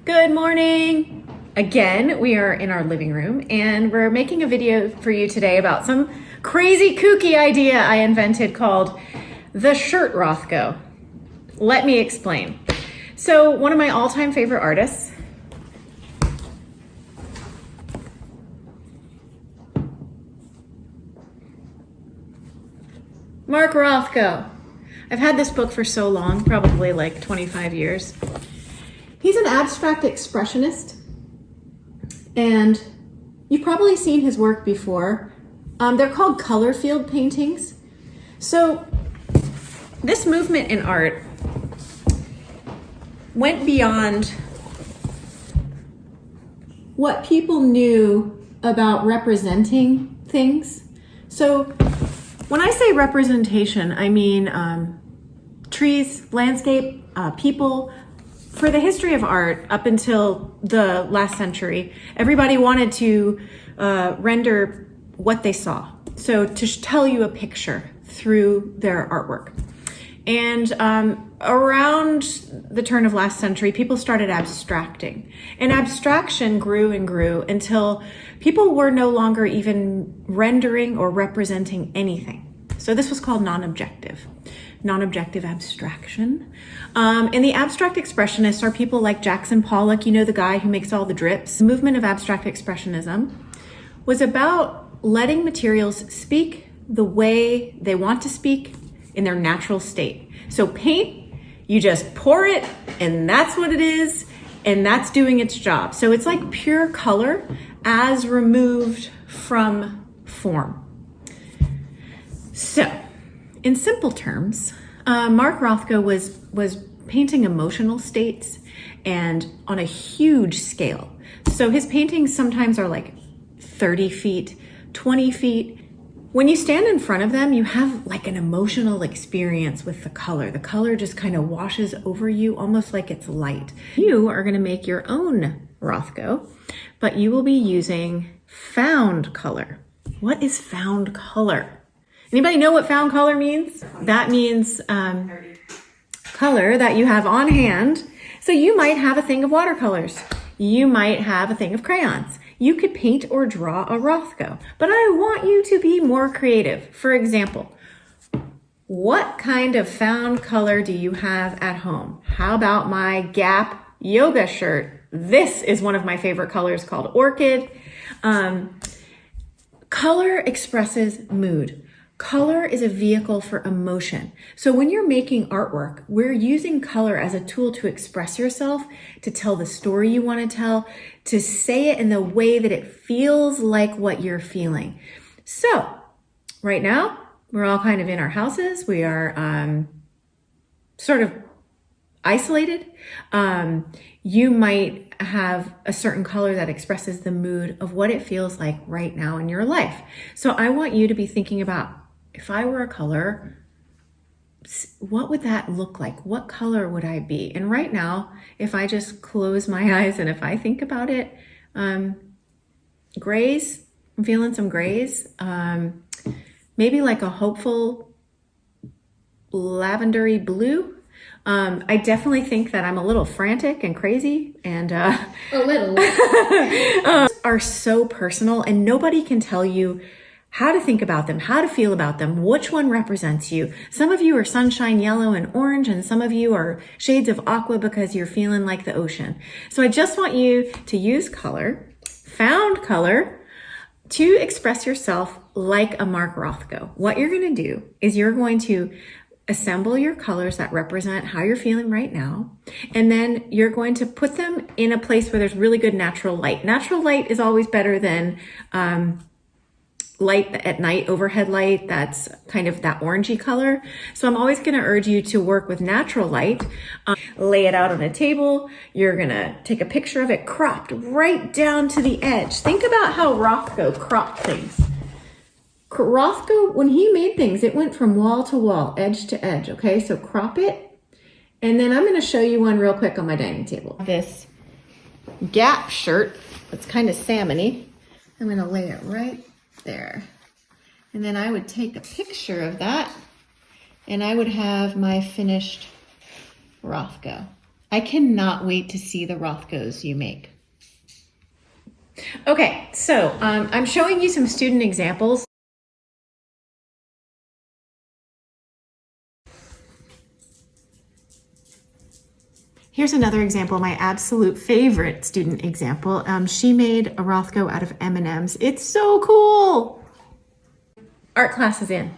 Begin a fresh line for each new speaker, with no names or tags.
Good morning! Again, we are in our living room and we're making a video for you today about some crazy kooky idea I invented called the shirt Rothko. Let me explain. So one of my all-time favorite artists, Mark Rothko. I've had this book for so long, probably like 25 years. He's an abstract expressionist, and you've probably seen his work before. They're called color field paintings. So this movement in art went beyond what people knew about representing things. So when I say representation, I mean trees, landscape, people. For the history of art, up until the last century, everybody wanted to render what they saw. So to tell you a picture through their artwork. And around the turn of last century, people started abstracting. And abstraction grew and grew until people were no longer even rendering or representing anything. So this was called non-objective abstraction. And the abstract expressionists are people like Jackson Pollock, you know, the guy who makes all the drips. The movement of abstract expressionism was about letting materials speak the way they want to speak in their natural state. So paint, you just pour it and that's what it is, and that's doing its job. So it's like pure color as removed from form. So in simple terms, Mark Rothko was painting emotional states and on a huge scale. So his paintings sometimes are like 30 feet, 20 feet. When you stand in front of them, you have like an emotional experience with the color. The color just kind of washes over you, almost like it's light. You are gonna make your own Rothko, but you will be using found color. What is found color? Anybody know what found color means? That means color that you have on hand. So you might have a thing of watercolors. You might have a thing of crayons. You could paint or draw a Rothko, but I want you to be more creative. For example, what kind of found color do you have at home? How about my Gap yoga shirt? This is one of my favorite colors called Orchid. Color expresses mood. Color is a vehicle for emotion. So when you're making artwork, we're using color as a tool to express yourself, to tell the story you want to tell, to say it in the way that it feels like what you're feeling. So right now, we're all kind of in our houses. We are sort of isolated. You might have a certain color that expresses the mood of what it feels like right now in your life. So I want you to be thinking about, if I were a color, what would that look like? What color would I be? And right now, if I just close my eyes and if I think about it, grays, I'm feeling some grays. Maybe like a hopeful lavendery blue. I definitely think that I'm a little frantic and crazy, and a little are so personal, and nobody can tell you how to think about them, how to feel about them, which one represents you. Some of you are sunshine yellow and orange, and some of you are shades of aqua because you're feeling like the ocean. So I just want you to use color, found color, to express yourself like a Mark Rothko. What you're going to do is you're going to assemble your colors that represent how you're feeling right now, and then you're going to put them in a place where there's really good natural light. Natural light is always better than light at night, overhead light, that's kind of that orangey color. So I'm always going to urge you to work with natural light. Lay it out on a table. You're going to take a picture of it cropped right down to the edge. Think about how Rothko cropped things. Rothko, when he made things, it went from wall to wall, edge to edge, okay? So crop it. And then I'm going to show you one real quick on my dining table. This Gap shirt, that's kind of salmony. I'm going to lay it right there. And then I would take a picture of that and I would have my finished Rothko. I cannot wait to see the Rothkos you make. Okay, so I'm showing you some student examples. Here's another example, my absolute favorite student example. She made a Rothko out of M&Ms. It's so cool! Art class is in.